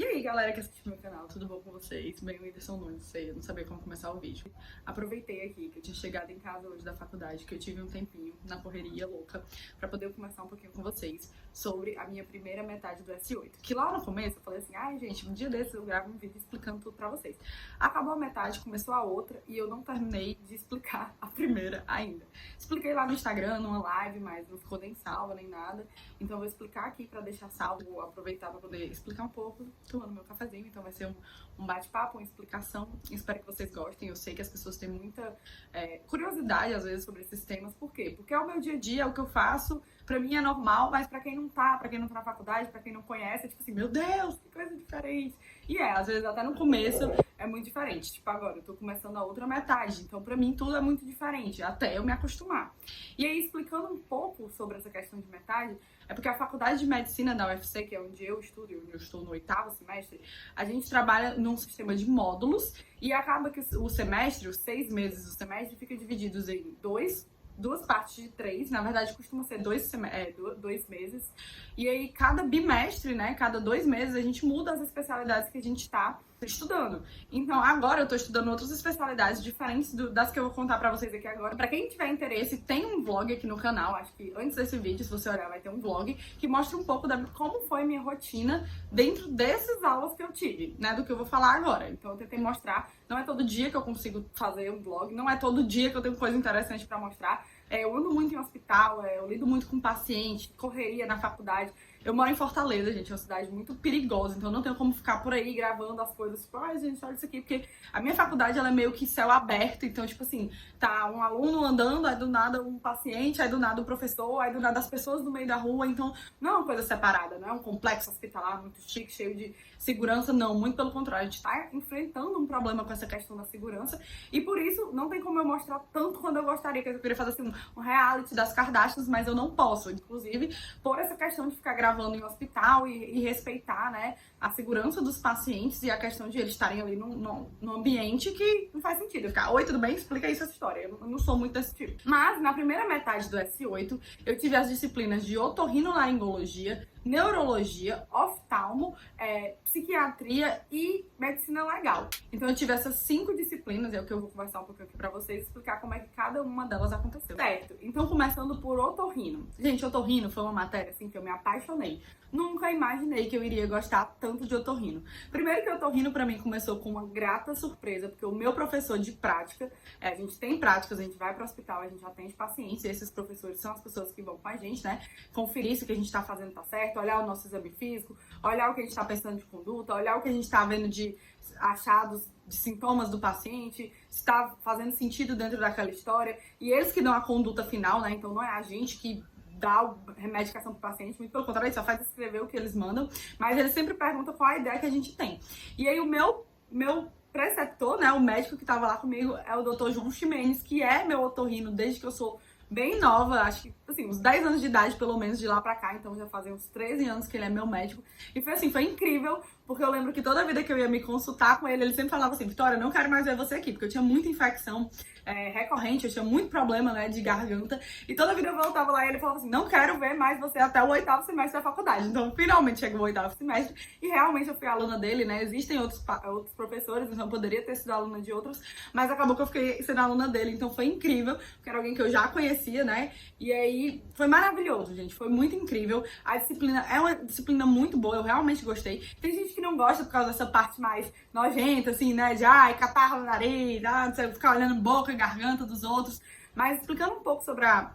E aí, galera que assiste meu canal, tudo bom com vocês? Bem, o Whindersson Nunes, eu não sabia como começar o vídeo. Aproveitei aqui que eu tinha chegado em casa hoje da faculdade, que eu tive um tempinho na correria louca, pra poder conversar um pouquinho com vocês sobre a minha primeira metade do S8. Que lá no começo eu falei assim, ai gente, um dia desses eu gravo um vídeo explicando tudo pra vocês. Acabou a metade, começou a outra e eu não terminei de explicar a primeira ainda. Expliquei lá no Instagram, numa live, mas não ficou nem salva, nem nada. Então eu vou explicar aqui pra deixar salvo, vou aproveitar pra poder explicar um pouco, tomando meu cafezinho, então vai ser um bate-papo, uma explicação. Espero que vocês gostem. Eu sei que as pessoas têm muita curiosidade, às vezes, sobre esses temas. Por quê? Porque é o meu dia a dia, é o que eu faço. Pra mim é normal, mas pra quem não tá na faculdade, pra quem não conhece, é tipo assim, meu Deus, que coisa diferente. E às vezes até no começo é muito diferente. Tipo, agora eu tô começando a outra metade, então pra mim tudo é muito diferente, até eu me acostumar. E aí, explicando um pouco sobre essa questão de metade, é porque a faculdade de medicina da UFC, que é onde eu estudo, onde eu estou no 8º semestre, a gente trabalha num sistema de módulos e acaba que o semestre, os 6 meses do semestre, fica divididos em duas partes de 3, na verdade costuma ser 2 meses, e aí cada bimestre, né, cada 2 meses a gente muda as especialidades que a gente tá estudando. Então agora eu tô estudando outras especialidades diferentes das que eu vou contar pra vocês aqui agora. Pra quem tiver interesse, tem um vlog aqui no canal, acho que antes desse vídeo, se você olhar, vai ter um vlog que mostra um pouco como foi a minha rotina dentro dessas aulas que eu tive, né, do que eu vou falar agora. Então eu tentei mostrar, não é todo dia que eu consigo fazer um vlog, não é todo dia que eu tenho coisa interessante pra mostrar. Eu ando muito em hospital, eu lido muito com paciente, correria na faculdade. Eu moro em Fortaleza, gente, é uma cidade muito perigosa, então não tenho como ficar por aí gravando as coisas, tipo, ai gente, olha isso aqui, porque a minha faculdade, ela é meio que céu aberto, então, tipo assim, tá um aluno andando, aí do nada um paciente, aí do nada um professor, aí do nada as pessoas no meio da rua, então não é uma coisa separada, não é um complexo hospitalar muito chique, cheio de segurança, não, muito pelo contrário, a gente tá enfrentando um problema com essa questão da segurança, e por isso não tem como eu mostrar tanto quando eu gostaria, que eu queria fazer assim, um reality das Kardashians, mas eu não posso, inclusive, por essa questão de ficar gravando em hospital e respeitar, né, a segurança dos pacientes e a questão de eles estarem ali num ambiente que não faz sentido. Eu ficar, oi, tudo bem? Explica isso, essa história. Eu não sou muito desse tipo. Mas, na primeira metade do S8, eu tive as disciplinas de otorrinolaringologia, neurologia, oftalmo, psiquiatria e medicina legal. Então eu tive essas 5 disciplinas, é o que eu vou conversar um pouquinho aqui pra vocês, explicar como é que cada uma delas aconteceu. Certo, então começando por otorrino. Gente, otorrino foi uma matéria assim que eu me apaixonei. Nunca imaginei que eu iria gostar tanto de otorrino. Primeiro que otorrino pra mim começou com uma grata surpresa, porque o meu professor de prática, a gente tem práticas, a gente vai pro hospital, a gente atende pacientes, e esses professores são as pessoas que vão com a gente, né, conferir se o que a gente tá fazendo tá certo, olhar o nosso exame físico, olhar o que a gente tá pensando de conduta, olhar o que a gente tá vendo de achados de sintomas do paciente, se tá fazendo sentido dentro daquela história, e eles que dão a conduta final, né, então não é a gente que dá a medicação pro paciente, muito pelo contrário, ele só faz escrever o que eles mandam, mas eles sempre perguntam qual a ideia que a gente tem. E aí o meu preceptor, né, o médico que tava lá comigo é o Dr. João Ximenes, que é meu otorrino desde que eu sou bem nova, acho que, assim, uns 10 anos de idade, pelo menos, de lá pra cá, então já fazem uns 13 anos que ele é meu médico, e foi assim, foi incrível, porque eu lembro que toda vida que eu ia me consultar com ele, ele sempre falava assim, Vitória, eu não quero mais ver você aqui, porque eu tinha muita infecção recorrente, eu tinha muito problema, né, de garganta, e toda vida eu voltava lá e ele falava assim, não quero ver mais você até o 8º semestre da faculdade. Então, finalmente chegou o 8º semestre, e realmente eu fui aluna dele, né, existem outros professores, então eu poderia ter sido aluna de outros, mas acabou que eu fiquei sendo aluna dele, então foi incrível, porque era alguém que eu já conhecia, né, e aí foi maravilhoso, gente, foi muito incrível. A disciplina é uma disciplina muito boa, eu realmente gostei. Tem gente que não gosta por causa dessa parte mais nojenta, assim, né, de catarro no nariz, não sei, ficar olhando boca e garganta dos outros, mas explicando um pouco sobre a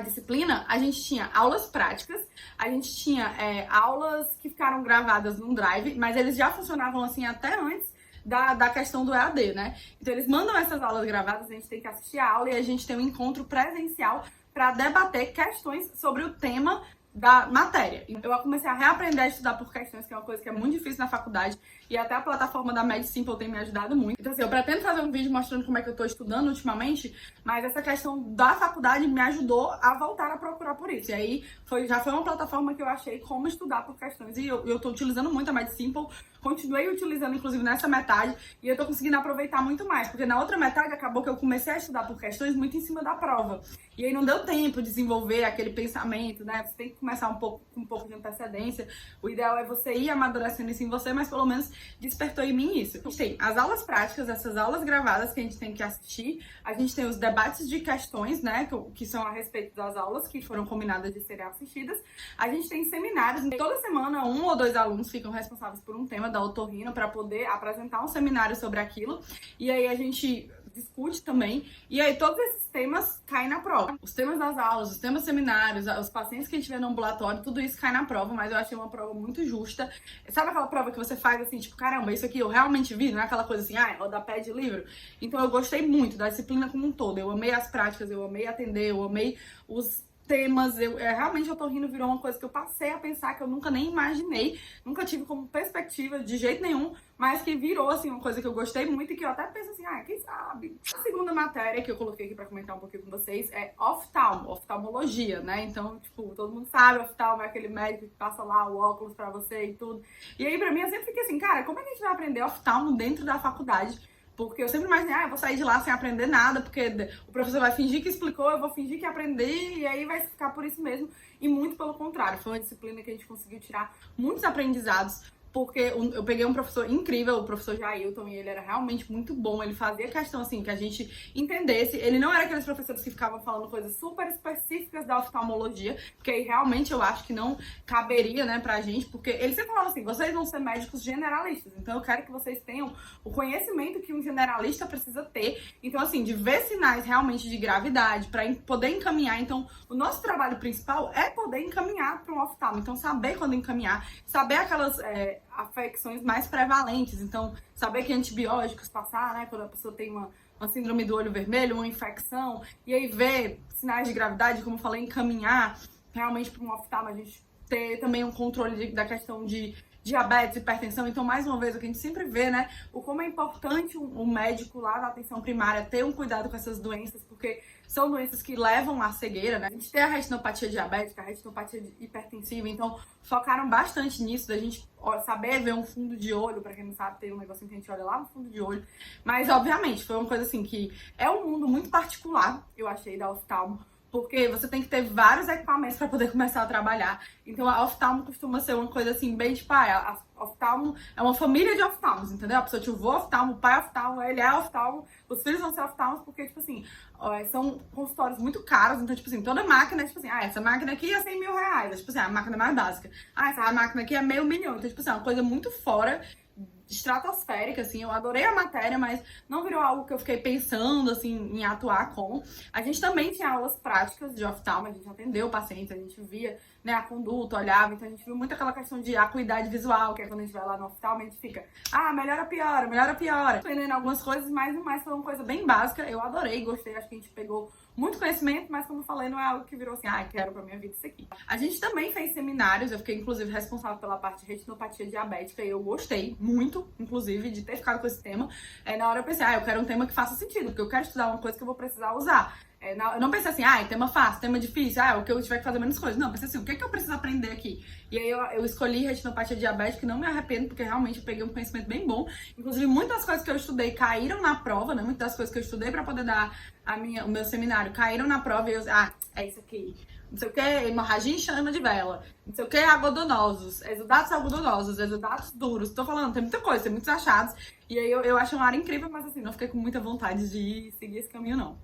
disciplina, a gente tinha aulas práticas, a gente tinha aulas que ficaram gravadas num drive, mas eles já funcionavam assim até antes da questão do EAD, né? Então eles mandam essas aulas gravadas, a gente tem que assistir a aula e a gente tem um encontro presencial para debater questões sobre o tema da matéria. Eu comecei a reaprender a estudar por questões, que é uma coisa que é muito difícil na faculdade, e até a plataforma da MedSimple tem me ajudado muito. Então assim, eu pretendo fazer um vídeo mostrando como é que eu tô estudando ultimamente, mas essa questão da faculdade me ajudou a voltar a procurar por isso. E aí já foi uma plataforma que eu achei como estudar por questões, e eu tô utilizando muito a MedSimple, continuei utilizando inclusive nessa metade, e eu tô conseguindo aproveitar muito mais, porque na outra metade acabou que eu comecei a estudar por questões muito em cima da prova. E aí não deu tempo de desenvolver aquele pensamento, né? Você tem que começar com um pouco de antecedência. O ideal é você ir amadurecendo isso em você, mas pelo menos despertou em mim isso. A gente tem as aulas práticas, essas aulas gravadas que a gente tem que assistir. A gente tem os debates de questões, né, que são a respeito das aulas que foram combinadas de serem assistidas. A gente tem seminários. Toda semana, 1 ou 2 alunos ficam responsáveis por um tema da otorrino para poder apresentar um seminário sobre aquilo. E aí a gente discute também, e aí todos esses temas caem na prova. Os temas das aulas, os temas seminários, os pacientes que a gente vê no ambulatório, tudo isso cai na prova, mas eu achei uma prova muito justa. Sabe aquela prova que você faz assim, tipo, caramba, isso aqui eu realmente vi, não é aquela coisa assim, rodapé de livro? Então eu gostei muito da disciplina como um todo, eu amei as práticas, eu amei atender, eu amei os temas, realmente o otorrino virou uma coisa que eu passei a pensar que eu nunca nem imaginei, nunca tive como perspectiva de jeito nenhum, mas que virou, assim, uma coisa que eu gostei muito e que eu até penso assim, quem sabe? A segunda matéria que eu coloquei aqui pra comentar um pouquinho com vocês é oftalmologia, né? Então, tipo, todo mundo sabe, oftalmo é aquele médico que passa lá o óculos pra você e tudo. E aí, pra mim, eu sempre fiquei assim, cara, como é que a gente vai aprender oftalmo dentro da faculdade? Porque eu sempre imaginei, eu vou sair de lá sem aprender nada, porque o professor vai fingir que explicou, eu vou fingir que aprendi, e aí vai ficar por isso mesmo. E muito pelo contrário, foi uma disciplina que a gente conseguiu tirar muitos aprendizados, porque eu peguei um professor incrível, o professor Jailton, e ele era realmente muito bom, ele fazia questão, assim, que a gente entendesse. Ele não era aqueles professores que ficavam falando coisas super específicas da oftalmologia, porque aí realmente eu acho que não caberia, né, pra gente, porque ele sempre falava assim, vocês vão ser médicos generalistas, então eu quero que vocês tenham o conhecimento que um generalista precisa ter. Então, assim, de ver sinais realmente de gravidade, pra poder encaminhar. Então, o nosso trabalho principal é poder encaminhar para um oftalmo, então saber quando encaminhar, saber aquelas afecções mais prevalentes, então saber que antibióticos passar, né, quando a pessoa tem uma síndrome do olho vermelho, uma infecção, e aí ver sinais de gravidade, como eu falei, encaminhar realmente para um oftalmo, a gente ter também um controle da questão de diabetes, hipertensão. Então, mais uma vez, o que a gente sempre vê, né, o como é importante um médico lá na atenção primária ter um cuidado com essas doenças, porque são doenças que levam à cegueira, né? A gente tem a retinopatia diabética, a retinopatia hipertensiva, então focaram bastante nisso, da gente saber ver um fundo de olho, pra quem não sabe, tem um negocinho que a gente olha lá no fundo de olho. Mas, obviamente, foi uma coisa assim que é um mundo muito particular, eu achei, da oftalmo, porque você tem que ter vários equipamentos para poder começar a trabalhar. Então, a oftalmo costuma ser uma coisa assim, bem tipo, a oftalmo é uma família de oftalmos, entendeu? A pessoa tinha o vô oftalmo, o pai oftalmo, ele é oftalmo, os filhos vão ser oftalmos, porque, tipo assim, são consultórios muito caros. Então, tipo assim, toda máquina é tipo assim, essa máquina aqui é 100 mil reais, é tipo assim, a máquina mais básica. Essa máquina aqui é meio milhão. Então, tipo assim, é uma coisa muito fora, estratosférica, assim. Eu adorei a matéria, mas não virou algo que eu fiquei pensando, assim, em atuar com. A gente também tinha aulas práticas de oftalmo, a gente atendeu pacientes, a gente via, né, a conduta, olhava, então a gente viu muito aquela questão de acuidade visual, que é quando a gente vai lá no oftalmo, a gente fica, melhora, piora, melhora, piora. Aprendendo algumas coisas, mas no mais foi uma coisa bem básica, eu adorei, gostei, acho que a gente pegou muito conhecimento, mas como eu falei, não é algo que virou assim, quero pra minha vida isso aqui. A gente também fez seminários, eu fiquei inclusive responsável pela parte de retinopatia diabética e eu gostei muito, inclusive, de ter ficado com esse tema. Na hora eu pensei, eu quero um tema que faça sentido, porque eu quero estudar uma coisa que eu vou precisar usar. Eu não pensei assim, tema fácil, tema difícil, o que eu tiver que fazer menos coisas. Não, pensei assim, o que eu preciso aprender aqui? E aí eu escolhi retinopatia diabética e não me arrependo, porque realmente eu peguei um conhecimento bem bom. Inclusive, muitas coisas que eu estudei caíram na prova, né? Muitas das coisas que eu estudei pra poder dar o meu seminário caíram na prova e eu, é isso aqui. Não sei o que, hemorragia em chama de vela. Não sei o que, algodonosos, exudatos algodonosos, exudatos duros. Tô falando, tem muita coisa, tem muitos achados. E aí eu acho uma área incrível, mas assim, não fiquei com muita vontade de seguir esse caminho, não.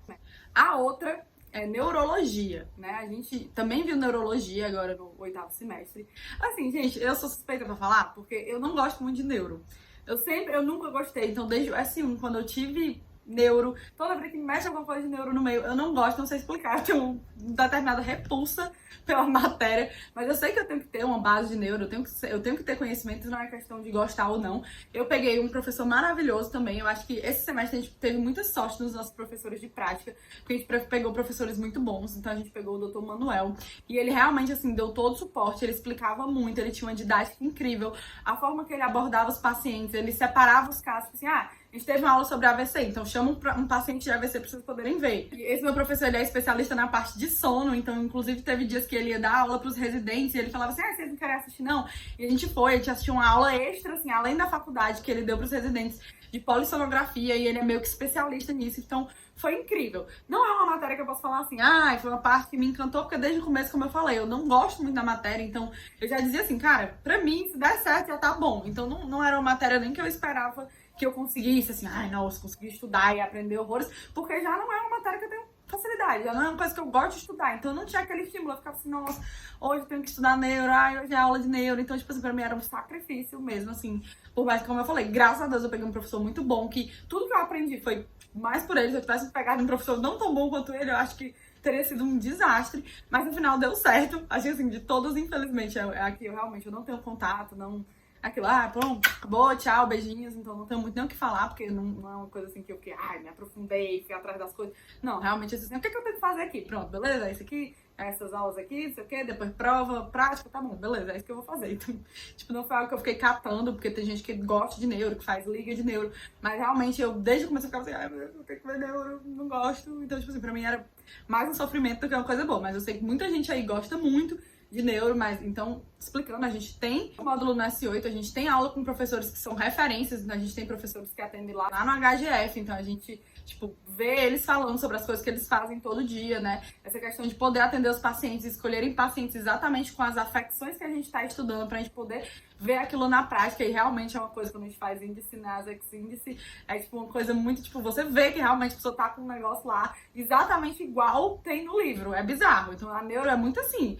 A outra é neurologia, né? A gente também viu neurologia agora no 8º semestre. Assim, gente, eu sou suspeita pra falar, porque eu não gosto muito de neuro. Eu nunca gostei. Então, desde o S1, quando eu tive neuro, toda vez que mexe alguma coisa de neuro no meio, eu não gosto, não sei explicar, eu tenho uma determinada repulsa pela matéria, mas eu sei que eu tenho que ter uma base de neuro, eu tenho que ter conhecimento, não é questão de gostar ou não. Eu peguei um professor maravilhoso também, eu acho que esse semestre a gente teve muita sorte nos nossos professores de prática, porque a gente pegou professores muito bons, então a gente pegou o Dr. Manuel, e ele realmente, assim, deu todo o suporte, ele explicava muito, ele tinha uma didática incrível, a forma que ele abordava os pacientes, ele separava os casos, tipo assim, a gente teve uma aula sobre AVC, então chama um paciente de AVC pra vocês poderem ver. E esse meu professor, ele é especialista na parte de sono, então inclusive teve dias que ele ia dar aula pros residentes e ele falava assim, vocês não querem assistir não? E a gente assistiu uma aula extra, assim, além da faculdade que ele deu pros residentes de polissonografia, e ele é meio que especialista nisso, então foi incrível. Não é uma matéria que eu posso falar assim, foi uma parte que me encantou, porque desde o começo, como eu falei, eu não gosto muito da matéria, então eu já dizia assim, cara, pra mim, se der certo, já tá bom. Então não era uma matéria nem que eu esperava que eu conseguisse, assim, nossa, consegui estudar e aprender horrores, porque já não é uma matéria que eu tenho facilidade, já não é uma coisa que eu gosto de estudar, então eu não tinha aquele estímulo, eu ficava assim, nossa, hoje eu tenho que estudar neuro, hoje é aula de neuro, então, tipo assim, pra mim era um sacrifício mesmo, assim, por mais que, como eu falei, graças a Deus eu peguei um professor muito bom, que tudo que eu aprendi foi mais por ele. Se eu tivesse pegado um professor não tão bom quanto ele, eu acho que teria sido um desastre, mas no final deu certo. Achei assim, de todos, infelizmente, aqui eu realmente não tenho contato, não... Aquilo, pronto, acabou, tchau, beijinhos, então não tenho muito nem o que falar, porque não é uma coisa assim que eu fiquei, me aprofundei, fui atrás das coisas. Não, realmente, assim, o que eu tenho que fazer aqui? Pronto, beleza, é isso aqui, essas aulas aqui, não sei o quê, depois prova, prática, tá bom, beleza, é isso que eu vou fazer. Então, tipo, não foi algo que eu fiquei catando, porque tem gente que gosta de neuro, que faz liga de neuro, mas realmente eu, desde o começo, eu ficava assim, meu Deus, eu tenho que ver neuro, não gosto. Então, tipo assim, pra mim era mais um sofrimento do que uma coisa boa, mas eu sei que muita gente aí gosta muito de neuro, mas então, explicando, a gente tem o módulo no S8, a gente tem aula com professores que são referências, então a gente tem professores que atendem lá no HGF, então a gente, tipo, vê eles falando sobre as coisas que eles fazem todo dia, né? Essa questão de poder atender os pacientes, escolherem pacientes exatamente com as afecções que a gente tá estudando, pra gente poder ver aquilo na prática, e realmente é uma coisa que a gente faz índice, NASEX, índice, é tipo uma coisa muito, tipo, você vê que realmente a pessoa tá com um negócio lá exatamente igual tem no livro, é bizarro. Então a neuro é muito assim,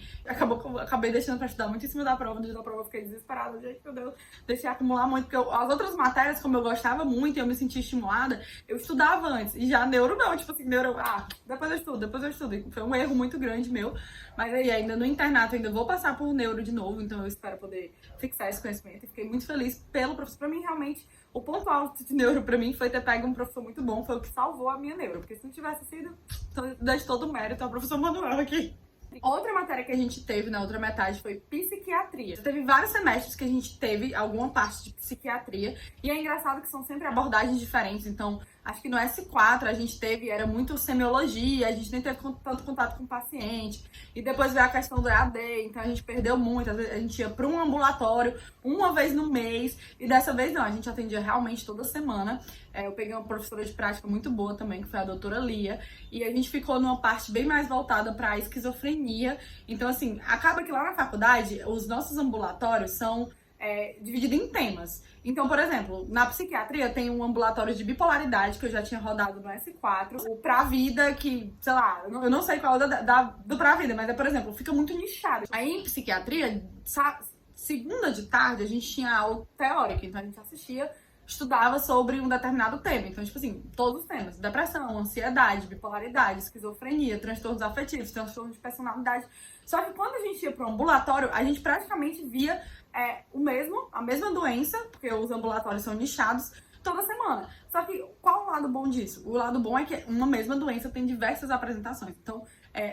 acabei deixando pra estudar muito em cima da prova, no dia da prova eu fiquei desesperada, gente, meu Deus, deixei acumular muito, porque as outras matérias, como eu gostava muito e eu me sentia estimulada, eu estudava antes, e já neuro não, tipo assim, neuro, depois eu estudo, e foi um erro muito grande meu, mas aí ainda no internato eu ainda vou passar por neuro de novo, então eu espero poder fixar esse conhecimento, e fiquei muito feliz pelo professor. Pra mim, realmente, o ponto alto de neuro pra mim foi ter pego um professor muito bom, foi o que salvou a minha neuro, porque se não tivesse sido, então deixo todo o mérito ao professor Manuel aqui. Outra matéria que a gente teve na outra metade foi psiquiatria. Teve vários semestres que a gente teve alguma parte de psiquiatria, e é engraçado que são sempre abordagens diferentes, então acho que no S4 a gente era muito semiologia, a gente nem teve tanto contato com o paciente, e depois veio a questão do EAD, então a gente perdeu muito, às vezes a gente ia para um ambulatório uma vez no mês, e dessa vez não, a gente atendia realmente toda semana. Eu peguei uma professora de prática muito boa também, que foi a doutora Lia, e a gente ficou numa parte bem mais voltada para a esquizofrenia. Então, assim, acaba que lá na faculdade, os nossos ambulatórios são divididos em temas. Então, por exemplo, na psiquiatria tem um ambulatório de bipolaridade, que eu já tinha rodado no S4, o Pra Vida, que, sei lá, eu não sei qual é do Pra Vida, mas por exemplo, fica muito nichado. Aí em psiquiatria, segunda de tarde, a gente tinha aula teórica, então a gente estudava sobre um determinado tema. Então, tipo assim, todos os temas: depressão, ansiedade, bipolaridade, esquizofrenia, transtornos afetivos, transtornos de personalidade. Só que quando a gente ia pro ambulatório, a gente praticamente via a mesma doença, porque os ambulatórios são nichados, toda semana. Só que qual o lado bom disso? O lado bom é que uma mesma doença tem diversas apresentações. Então,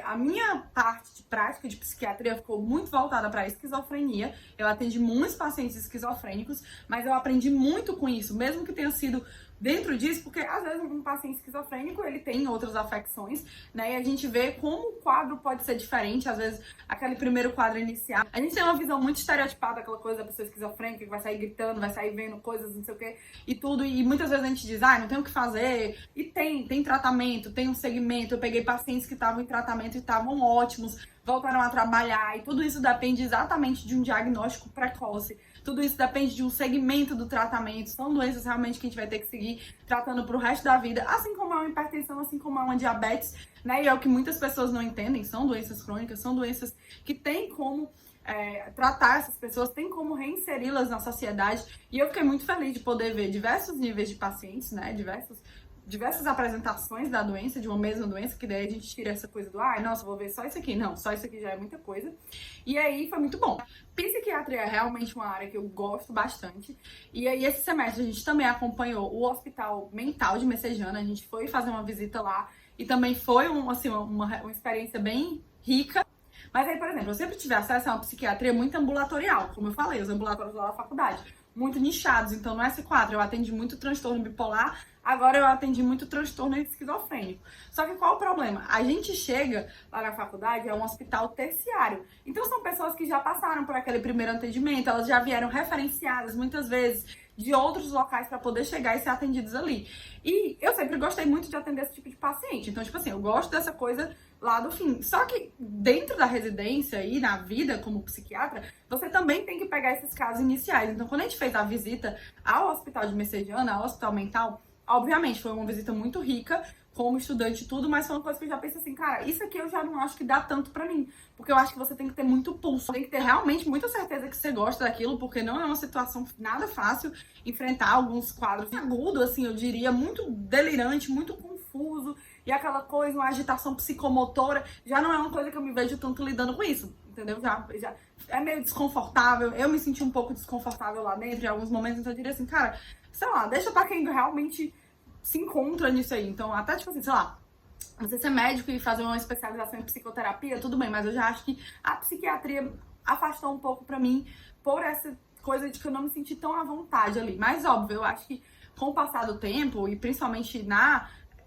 a minha parte de prática de psiquiatria ficou muito voltada para esquizofrenia. Eu atendi muitos pacientes esquizofrênicos, mas eu aprendi muito com isso, mesmo que tenha sido dentro disso, porque às vezes um paciente esquizofrênico, ele tem outras afecções, né? E a gente vê como o quadro pode ser diferente, às vezes aquele primeiro quadro inicial. A gente tem uma visão muito estereotipada daquela coisa da pessoa esquizofrênica, que vai sair gritando, vai sair vendo coisas, não sei o quê, e tudo. E muitas vezes a gente diz, não tem o que fazer. E tem tratamento, tem um segmento. Eu peguei pacientes que estavam em tratamento e estavam ótimos, voltaram a trabalhar, e tudo isso depende exatamente de um diagnóstico precoce. Tudo isso depende de um segmento do tratamento. São doenças realmente que a gente vai ter que seguir tratando pro resto da vida, assim como é uma hipertensão, assim como é uma diabetes, né? E é o que muitas pessoas não entendem, são doenças crônicas, são doenças que tem como tratar essas pessoas, tem como reinseri-las na sociedade. E eu fiquei muito feliz de poder ver diversos níveis de pacientes, né? Diversas apresentações da doença, de uma mesma doença, que daí a gente tira essa coisa do, nossa, vou ver só isso aqui. Não, só isso aqui já é muita coisa. E aí foi muito bom. Psiquiatria é realmente uma área que eu gosto bastante. E aí esse semestre a gente também acompanhou o Hospital Mental de Messejana, a gente foi fazer uma visita lá, e também foi uma experiência bem rica. Mas aí, por exemplo, eu sempre tive acesso a uma psiquiatria muito ambulatorial, como eu falei, os ambulatórios lá da faculdade. muito nichados. Então, no S4 eu atendi muito transtorno bipolar, agora eu atendi muito transtorno esquizofrênico. Só que qual o problema? A gente chega lá na faculdade, é um hospital terciário. Então, são pessoas que já passaram por aquele primeiro atendimento, elas já vieram referenciadas muitas vezes de outros locais para poder chegar e ser atendidos ali. E eu sempre gostei muito de atender esse tipo de paciente. Então, tipo assim, eu gosto dessa coisa lá do fim. Só que dentro da residência e na vida como psiquiatra, você também tem que pegar esses casos iniciais. Então, quando a gente fez a visita ao Hospital de Messejana, ao Hospital Mental, obviamente foi uma visita muito rica, como estudante e tudo, mas foi uma coisa que eu já pensei assim, cara, isso aqui eu já não acho que dá tanto pra mim. Porque eu acho que você tem que ter muito pulso, tem que ter realmente muita certeza que você gosta daquilo, porque não é uma situação nada fácil enfrentar alguns quadros agudos, assim, eu diria, muito delirante, muito confuso, e aquela coisa, uma agitação psicomotora, já não é uma coisa que eu me vejo tanto lidando com isso, entendeu? Já é meio desconfortável, eu me senti um pouco desconfortável lá dentro em alguns momentos, então eu diria assim, cara, sei lá, deixa pra quem realmente se encontra nisso aí. Então, até tipo assim, sei lá, você ser médico e fazer uma especialização em psicoterapia, tudo bem, mas eu já acho que a psiquiatria afastou um pouco pra mim por essa coisa de que eu não me senti tão à vontade ali. Mas, óbvio, eu acho que com o passar do tempo, e principalmente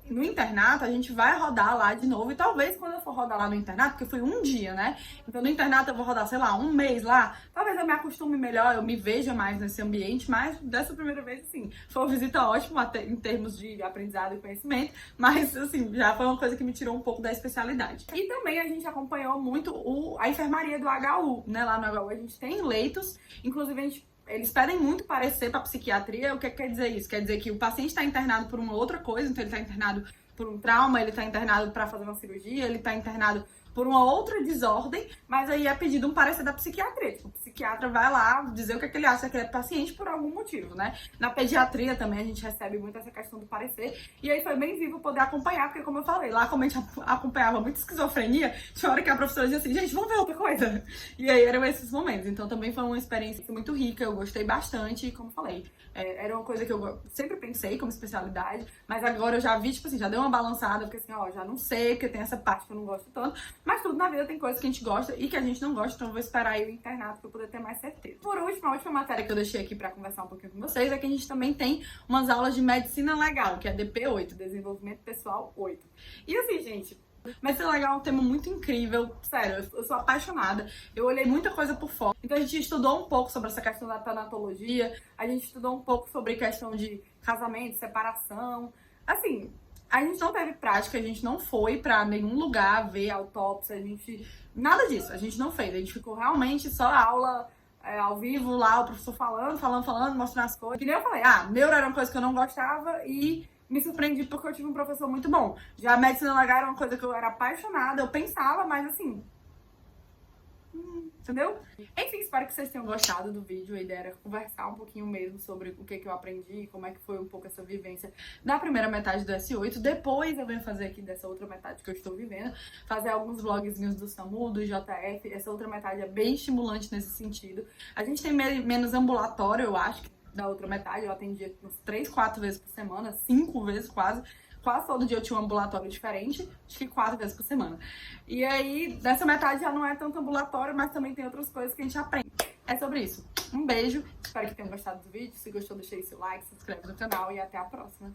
no internato, a gente vai rodar lá de novo. E talvez quando eu for rodar lá no internato, porque foi um dia, né? Então no internato eu vou rodar, sei lá, um mês lá. Talvez eu me acostume melhor, eu me veja mais nesse ambiente. Mas dessa primeira vez, assim, foi uma visita ótima em termos de aprendizado e conhecimento. Mas, assim, já foi uma coisa que me tirou um pouco da especialidade. E também a gente acompanhou muito a enfermaria do HU, né? Lá no HU a gente tem leitos. Inclusive, eles pedem muito parecer para psiquiatria. O que quer dizer isso? Quer dizer que o paciente está internado por uma outra coisa, então ele está internado por um trauma, ele está internado para fazer uma cirurgia, ele está internado por uma outra desordem, mas aí é pedido um parecer da psiquiatria. Tipo, o psiquiatra vai lá dizer o que ele acha que é paciente por algum motivo, né? Na pediatria também a gente recebe muito essa questão do parecer. E aí foi bem vivo poder acompanhar, porque como eu falei, lá como a gente acompanhava muito esquizofrenia, tinha hora que a professora dizia assim, gente, vamos ver outra coisa. E aí eram esses momentos. Então também foi uma experiência muito rica, eu gostei bastante, e como eu falei, era uma coisa que eu sempre pensei como especialidade, mas agora eu já vi, tipo assim, já deu uma balançada, porque assim, ó, já não sei, porque tem essa parte que eu não gosto tanto. Mas tudo na vida tem coisas que a gente gosta e que a gente não gosta, então eu vou esperar aí o internato pra eu poder ter mais certeza. Por último, a última matéria que eu deixei aqui pra conversar um pouquinho com vocês é que a gente também tem umas aulas de medicina legal, que é DP8, Desenvolvimento Pessoal 8. E assim, gente, medicina legal é um tema muito incrível, sério, eu sou apaixonada, eu olhei muita coisa por fora. Então a gente estudou um pouco sobre essa questão da tanatologia, a gente estudou um pouco sobre questão de casamento, separação, assim. A gente não teve prática, a gente não foi pra nenhum lugar ver autópsia, nada disso, a gente não fez. A gente ficou realmente só aula ao vivo lá, o professor falando, mostrando as coisas. Que nem eu falei, neuro era uma coisa que eu não gostava e me surpreendi porque eu tive um professor muito bom. Já a medicina legal era uma coisa que eu era apaixonada, eu pensava, mas assim... entendeu? Enfim, espero que vocês tenham gostado do vídeo. A ideia era conversar um pouquinho mesmo sobre o que eu aprendi, como é que foi um pouco essa vivência da primeira metade do S8. Depois eu venho fazer aqui dessa outra metade que eu estou vivendo, fazer alguns vlogzinhos do SAMU, do JF. Essa outra metade é bem estimulante nesse sentido. A gente tem menos ambulatório, eu acho, que da outra metade. Eu atendia uns 3, 4 vezes por semana, 5 vezes quase. Quase todo dia eu tinha um ambulatório diferente, acho que 4 vezes por semana. E aí, dessa metade já não é tanto ambulatório, mas também tem outras coisas que a gente aprende. É sobre isso. Um beijo, espero que tenham gostado do vídeo. Se gostou, deixa aí seu like, se inscreve no canal e até a próxima.